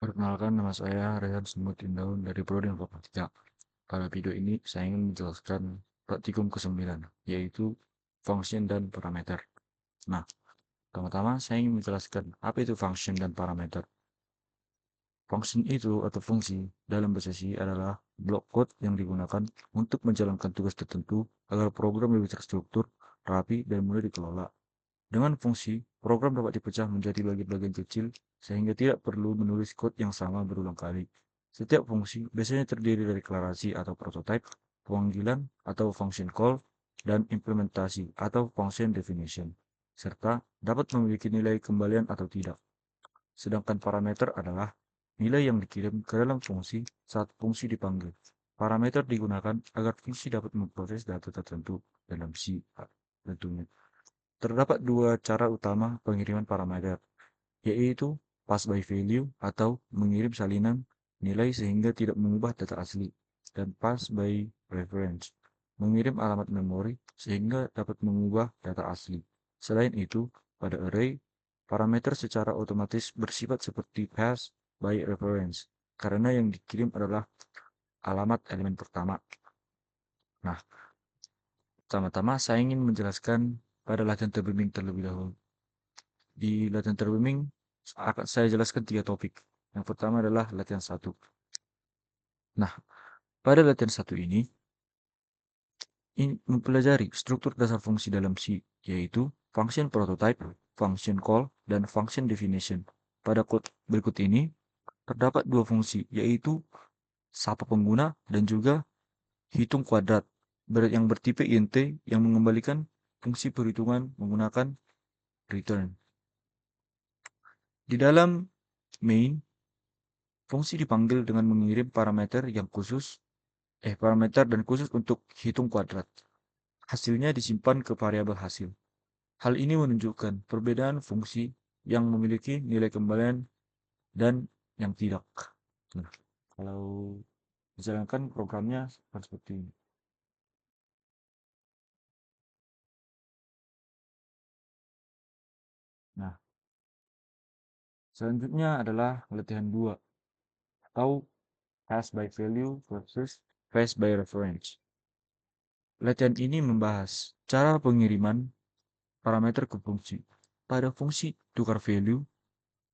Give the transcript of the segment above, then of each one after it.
Perkenalkan, nama saya Rehan Sumutindaun dari Prodi Informatika. Pada video ini, saya ingin menjelaskan praktikum ke-9, yaitu function dan parameter. Nah, pertama-tama saya ingin menjelaskan apa itu function dan parameter. Function itu atau fungsi dalam bahasa C adalah blok code yang digunakan untuk menjalankan tugas tertentu agar program lebih terstruktur, rapi, dan mudah dikelola. Dengan fungsi, program dapat dipecah menjadi bagian-bagian kecil sehingga tidak perlu menulis kode yang sama berulang kali. Setiap fungsi biasanya terdiri dari deklarasi atau prototype, panggilan atau function call, dan implementasi atau function definition, serta dapat memiliki nilai kembalian atau tidak. Sedangkan parameter adalah nilai yang dikirim ke dalam fungsi saat fungsi dipanggil. Parameter digunakan agar fungsi dapat memproses data tertentu dalam C, tentunya. Terdapat dua cara utama pengiriman parameter, yaitu pass by value atau mengirim salinan nilai sehingga tidak mengubah data asli, dan pass by reference, mengirim alamat memori sehingga dapat mengubah data asli. Selain itu, pada array, parameter secara otomatis bersifat seperti pass by reference, karena yang dikirim adalah alamat elemen pertama. Nah, pertama-tama saya ingin menjelaskan pada latihan terbimbing terlebih dahulu. Di latihan terbimbing akan saya jelaskan 3 topik. Yang pertama adalah latihan 1. Nah, pada latihan 1 ini mempelajari struktur dasar fungsi dalam C, yaitu function prototype, function call, dan function definition. Pada kode berikut ini terdapat dua fungsi, yaitu sapa pengguna dan juga hitung kuadrat yang bertipe int yang mengembalikan fungsi perhitungan menggunakan return. Di dalam main, fungsi dipanggil dengan mengirim parameter yang khusus, parameter dan khusus untuk hitung kuadrat. Hasilnya disimpan ke variabel hasil. Hal ini menunjukkan perbedaan fungsi yang memiliki nilai kembalian dan yang tidak. Nah, kalau dijalankan programnya seperti ini. Nah, selanjutnya adalah latihan 2 atau pass by value versus pass by reference. Latihan ini membahas cara pengiriman parameter ke fungsi. Pada fungsi tukar value,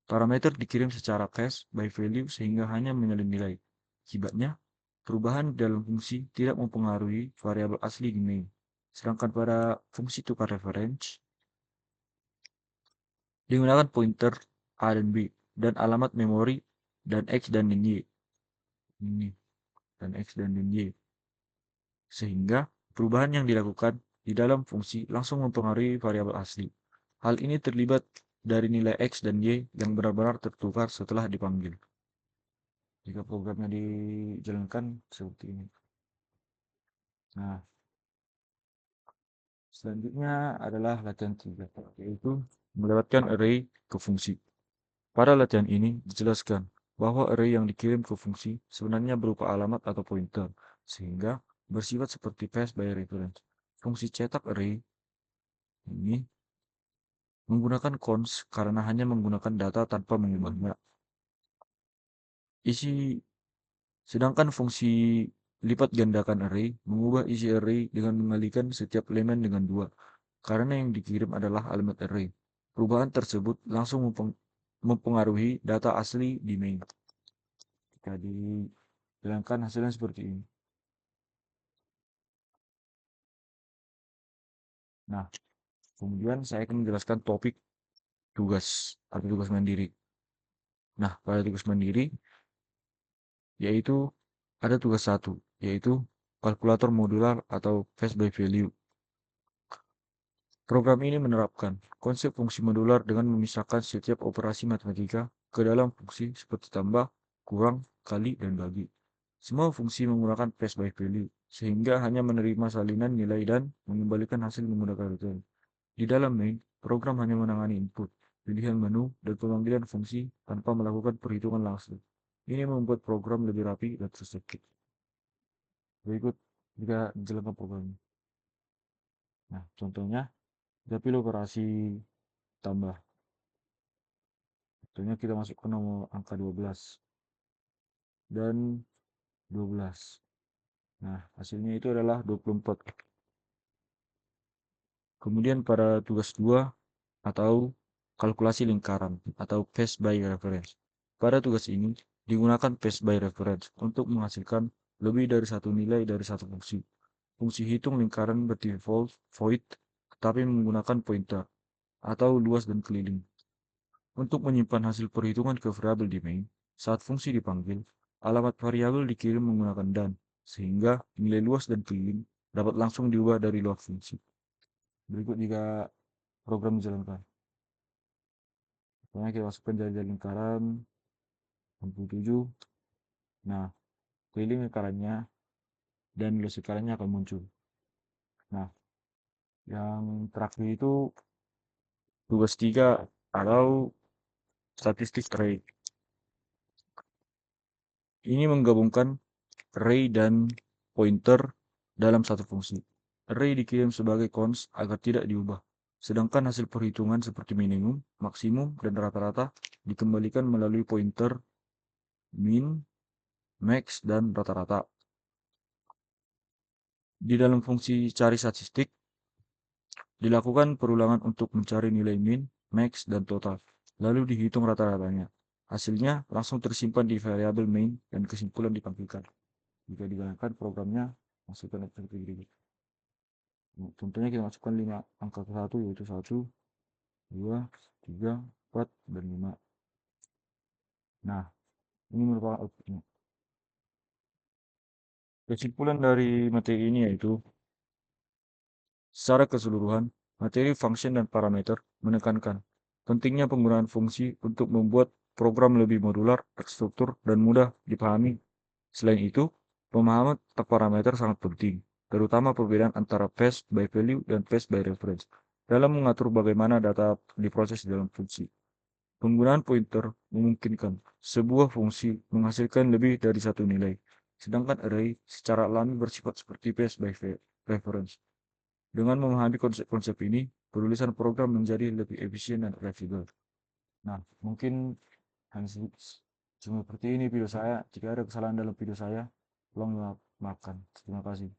parameter dikirim secara cache by value sehingga hanya menyalin nilai. Akibatnya, perubahan dalam fungsi tidak mempengaruhi variabel asli di main. Sedangkan pada fungsi tukar reference, digunakan pointer A dan B dan alamat memori dan X dan Y. Ini dan X dan Y. Sehingga perubahan yang dilakukan di dalam fungsi langsung mempengaruhi variabel asli. Hal ini terlibat dari nilai X dan Y yang benar-benar tertukar setelah dipanggil. Jika programnya dijalankan seperti ini. Nah, selanjutnya adalah latihan 3, yaitu melewatkan array ke fungsi. Pada latihan ini dijelaskan bahwa array yang dikirim ke fungsi sebenarnya berupa alamat atau pointer, sehingga bersifat seperti pass by reference. Fungsi cetak array ini menggunakan cons karena hanya menggunakan data tanpa mengubahnya. Isi Sedangkan fungsi lipat gandakan array mengubah isi array dengan mengalihkan setiap elemen dengan 2, karena yang dikirim adalah alamat array. Perubahan tersebut langsung mempengaruhi data asli di main. Jika dijalankan hasilnya seperti ini. Nah, kemudian saya akan menjelaskan topik tugas atau tugas mandiri. Nah, pada tugas mandiri yaitu ada tugas 1, yaitu kalkulator modular atau phase by value. Program ini menerapkan konsep fungsi modular dengan memisahkan setiap operasi matematika ke dalam fungsi seperti tambah, kurang, kali, dan bagi. Semua fungsi menggunakan pass by value, sehingga hanya menerima salinan nilai dan mengembalikan hasil menggunakan return. Di dalam main, program hanya menangani input, pilihan menu, dan pemanggilan fungsi tanpa melakukan perhitungan langsung. Ini membuat program lebih rapi dan terstruktur. Berikut jika menjalankan program ini. Nah, contohnya, kita pilih operasi tambah. Contohnya kita masukkan nomor angka 12 dan 12. Nah, hasilnya itu adalah 24. Kemudian pada tugas 2 atau kalkulasi lingkaran atau path by reference. Pada tugas ini digunakan path by reference untuk menghasilkan lebih dari satu nilai dari satu fungsi. Fungsi hitung lingkaran berdefault void tetapi menggunakan pointer atau luas dan keliling. Untuk menyimpan hasil perhitungan ke variabel di main, saat fungsi dipanggil, alamat variabel dikirim menggunakan dan, sehingga nilai luas dan keliling dapat langsung diubah dari luar fungsi. Berikut jika program dijalankan. Pokoknya kita masukkan jari-jari lingkaran 67. Nah, keliling lingkarannya dan luas lingkarannya akan muncul. Nah, yang terakhir itu tugas 3 atau statistik array. Ini menggabungkan array dan pointer dalam satu fungsi. Array dikirim sebagai cons agar tidak diubah. Sedangkan hasil perhitungan seperti minimum, maksimum, dan rata-rata dikembalikan melalui pointer min, max, dan rata-rata. Di dalam fungsi cari statistik, dilakukan perulangan untuk mencari nilai min, max, dan total, lalu dihitung rata-ratanya. Hasilnya langsung tersimpan di variabel main dan kesimpulan ditampilkan. Jika dijalankan programnya, masukkan seperti ini. Contohnya kita masukkan 5 angka ke 1 yaitu 1, 2, 3, 4, dan 5. Nah, ini merupakan outputnya. Kesimpulan dari materi ini yaitu secara keseluruhan, materi function dan parameter menekankan pentingnya penggunaan fungsi untuk membuat program lebih modular, terstruktur, dan mudah dipahami. Selain itu, pemahaman tentang parameter sangat penting, terutama perbedaan antara path by value dan path by reference dalam mengatur bagaimana data diproses dalam fungsi. Penggunaan pointer memungkinkan sebuah fungsi menghasilkan lebih dari satu nilai, sedangkan array secara alami bersifat seperti path by reference. Dengan memahami konsep-konsep ini, penulisan program menjadi lebih efisien dan fleksibel. Nah, mungkin hanya cuma seperti ini video saya. Jika ada kesalahan dalam video saya, tolong maafkan. Terima kasih.